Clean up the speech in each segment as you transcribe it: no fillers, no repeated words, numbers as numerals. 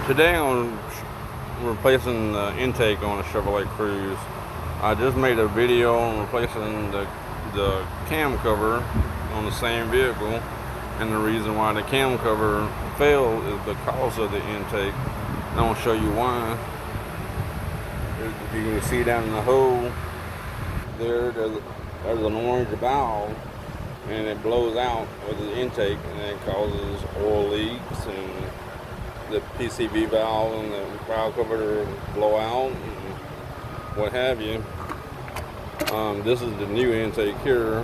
Today I'm replacing the intake on a Chevrolet Cruze. I just made a video on replacing the cam cover on the same vehicle, and the reason why the cam cover failed is because of the intake. And I'm going to show you why. If you can see down in the hole there's an orange valve, and it blows out with the intake, and it causes oil leaks, and the PCV valve and the valve cover blow out and what have you. This is the new intake here.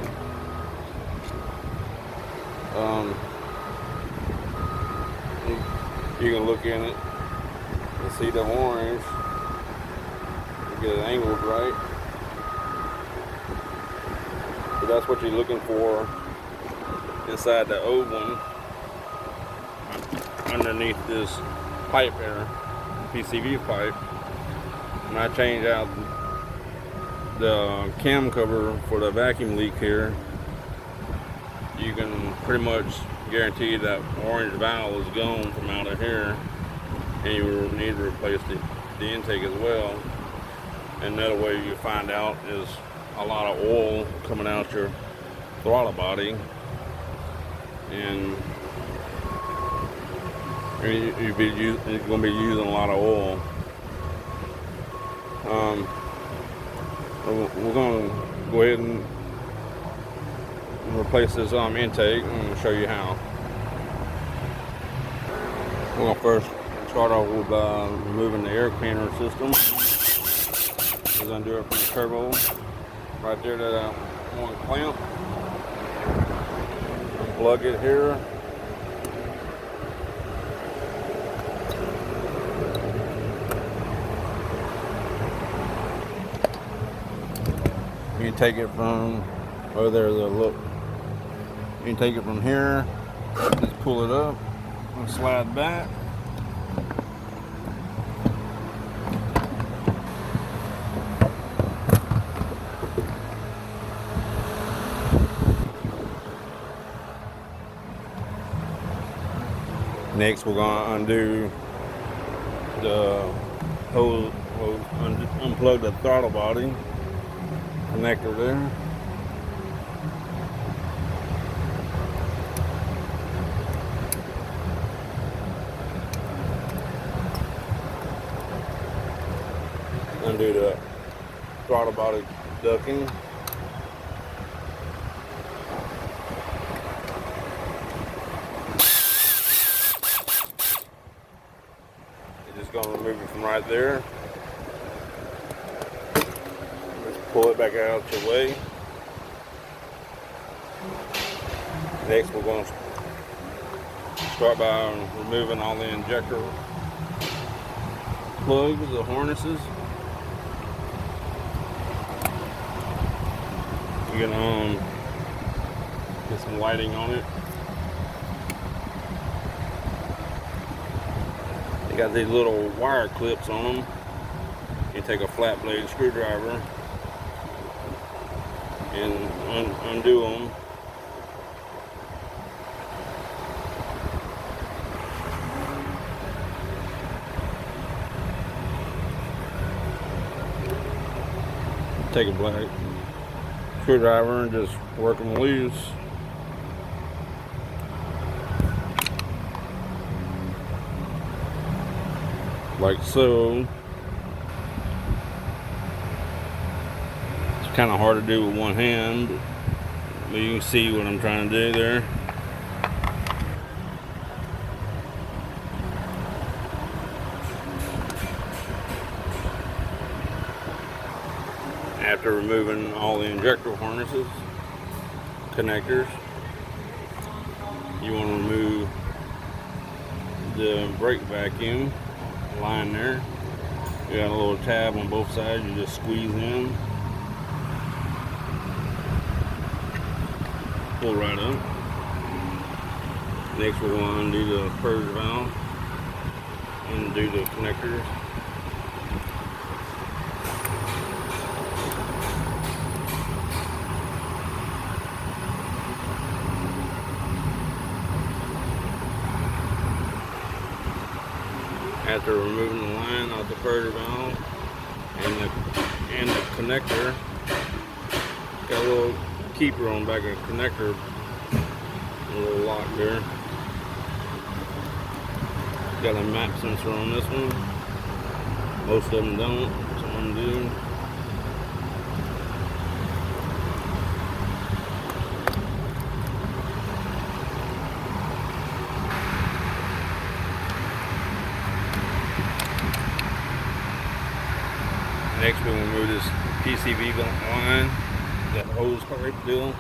You can look in it and see the orange. You get it angled right. So that's what you're looking for inside the old one, underneath this pipe here, PCV pipe. When I change out the cam cover for the vacuum leak here, you can pretty much guarantee that orange valve is gone from out of here, and you will need to replace the intake as well. Another way you find out is a lot of oil coming out your throttle body, and you're going to be using a lot of oil. We're going to go ahead and replace this intake, and I'll show you how. We're going to first start off with removing the air cleaner system. We're going to do it from the turbo right there to that one clamp. Plug it here. You can take it from, oh, there's a look. You can take it from here, just pull it up and slide back. Next, we're going to undo the hose, unplug the throttle body connector there. Undo the throttle body ducting. Going to remove it from right there. Let's pull it back out your way. Next, we're going to start by removing all the injector plugs, the harnesses. You're going to get some lighting on it. They got these little wire clips on them. You take a flat blade screwdriver and undo them. Take a black screwdriver and just work them loose. Like so. It's kind of hard to do with one hand, but you can see what I'm trying to do there. After removing all the injector harnesses, connectors, you want to remove the brake vacuum line there. You got a little tab on both sides, you just squeeze in, pull right up. Next, we're going to undo the purge valve and undo the connectors. after removing the line out the purge valve and the connector. Got a little keeper on the back of the connector, a little lock there. Got a map sensor on this one. Most of them don't, some of them do. Next we will remove this PCV line, that hose pipe deal.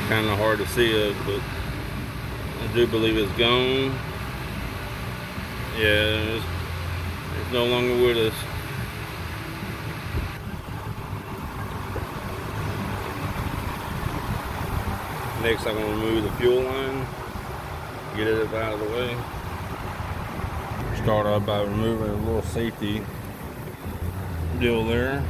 Kind of hard to see it, but I do believe it's gone. Yeah, it's no longer with us. Next, I'm going to remove the fuel line, get it up out of the way. Start off by removing a little safety deal there.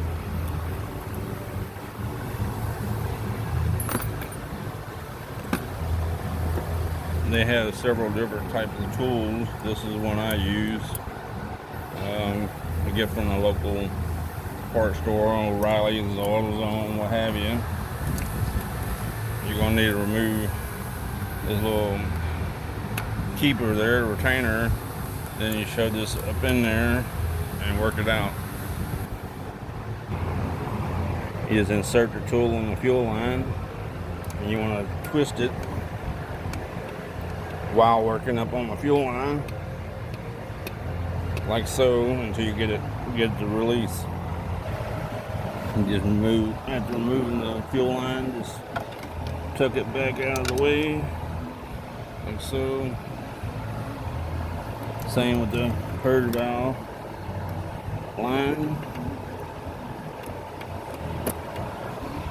They have several different types of tools. This is one I use. I get from the local parts store, O'Reilly's, AutoZone, what have you. You're gonna need to remove this little keeper there, retainer. Then you shove this up in there and work it out. You just insert the tool in the fuel line, and you want to twist it while working up on the fuel line, like so, until you get it to release. And just move, after removing the fuel line, just tuck it back out of the way, like so. Same with the purge valve line.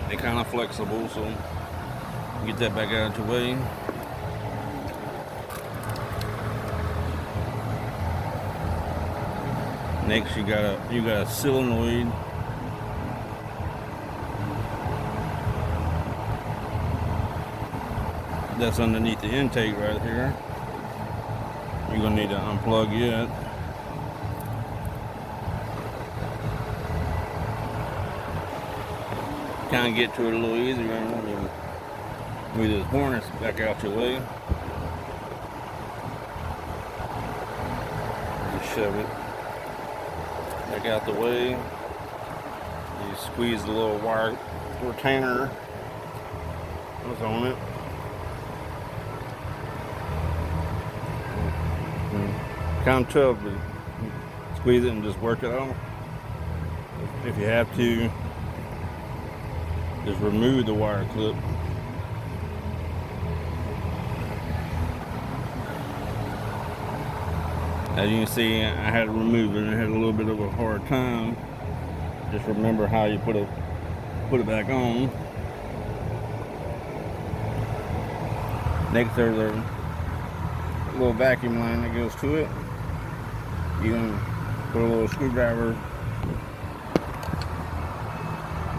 They're kind of flexible, so get that back out of the way. Next, you got a solenoid. That's underneath the intake right here. You're gonna need to unplug it. Kind of get to it a little easier when you move this harness back out your way. Just shove it back out the way. You squeeze the little wire retainer that's on it. Kind of tough, but squeeze it and just work it out. If you have to, just remove the wire clip. As you can see, I had to remove it and I had a little bit of a hard time. Just remember how you put it back on. Next, there's a little vacuum line that goes to it. You can put a little screwdriver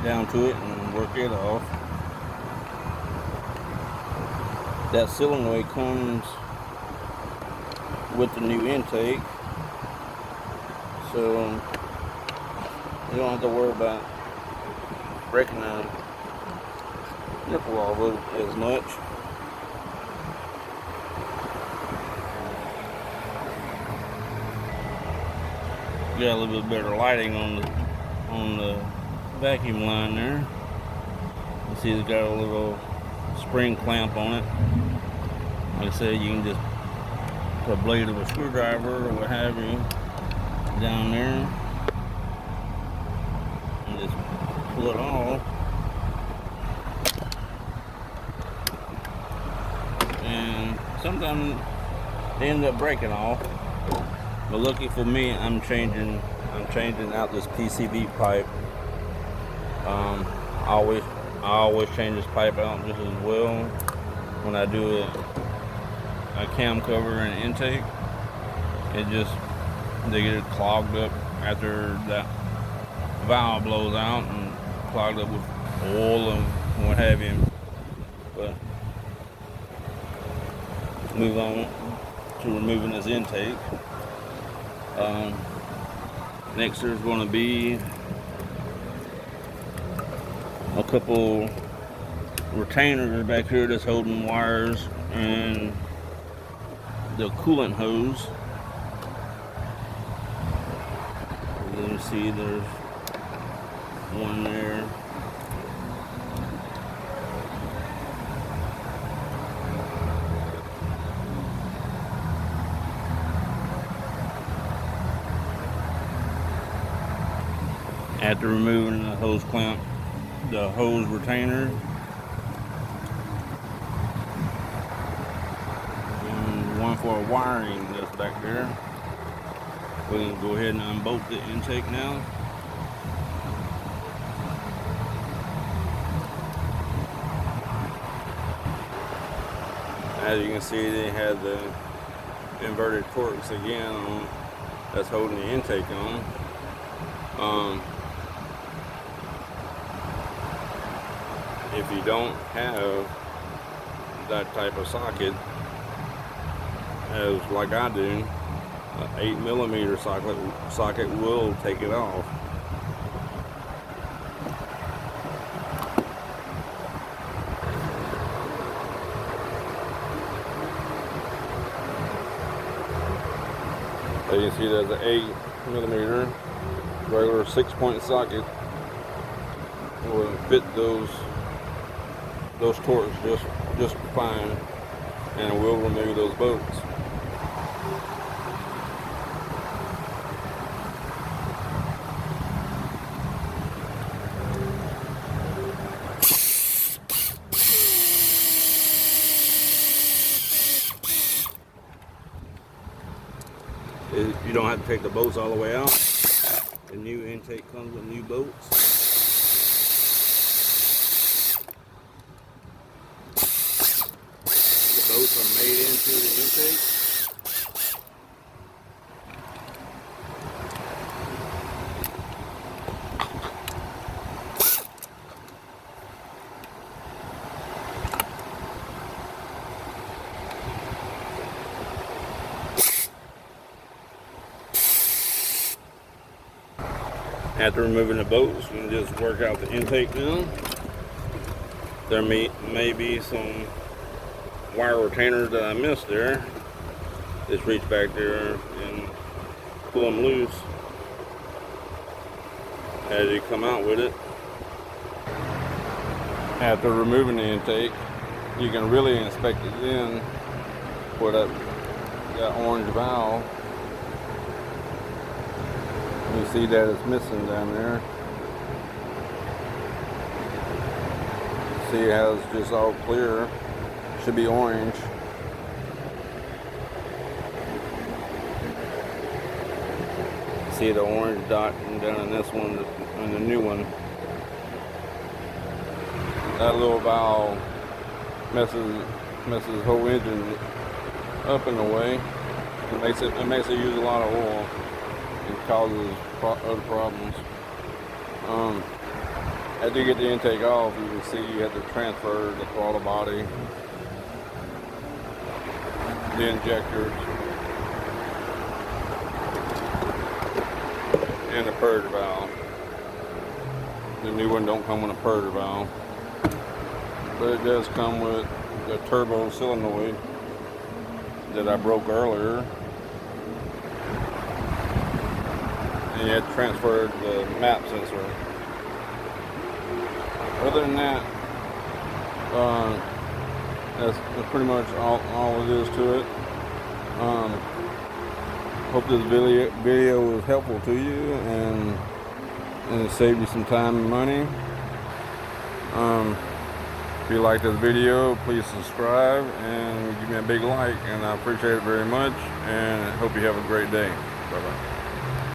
down to it and work it off. That solenoid comes with the new intake, so you don't have to worry about breaking the nipple off of it as much. Got a little bit better lighting on the vacuum line there. You see it's got a little spring clamp on it. Like I said, you can just put a blade of a screwdriver or what have you down there and just pull it off. And sometimes they ended up breaking off. But lucky for me, I'm changing out this PCV pipe. I always change this pipe out just as well when I do a cam cover and intake. They get it clogged up after that valve blows out and clogged up with oil and what have you. But move on to removing this intake. Next, there's going to be a couple retainers back here that's holding wires and the coolant hose. You can see there's one there. After removing the hose clamp, the hose retainer, and one for wiring that's back there. We can go ahead and unbolt the intake now. As you can see, they had the inverted Torx again on, that's holding the intake on. If you don't have that type of socket, as like I do, an 8mm socket will take it off. So you can see there's an 8mm regular 6-point socket will fit those Torx just fine, and it will remove those bolts. You don't have to take the bolts all the way out. The new intake comes with new bolts. The bolts are made into the intake. After removing the bolts, we can just work out the intake now. There may be some wire retainers that I missed there. Just reach back there and pull them loose as you come out with it. After removing the intake, you can really inspect it in for that orange valve. You see that it's missing down there. See how it's just all clear. Should be orange. See the orange dot down in this one and the new one. That little valve messes the whole engine up in a way. It makes it use a lot of oil. It causes other problems. After you get the intake off, you can see you have to transfer the throttle body, the injectors, and the purge valve. The new one don't come with a purge valve, but it does come with the turbo solenoid that I broke earlier. And you have to transfer the map sensor. Other than that, that's pretty much all it is to it. Hope this video was helpful to you and it saved you some time and money. If you like this video, please subscribe and give me a big like, and I appreciate it very much, and hope you have a great day. Bye-bye.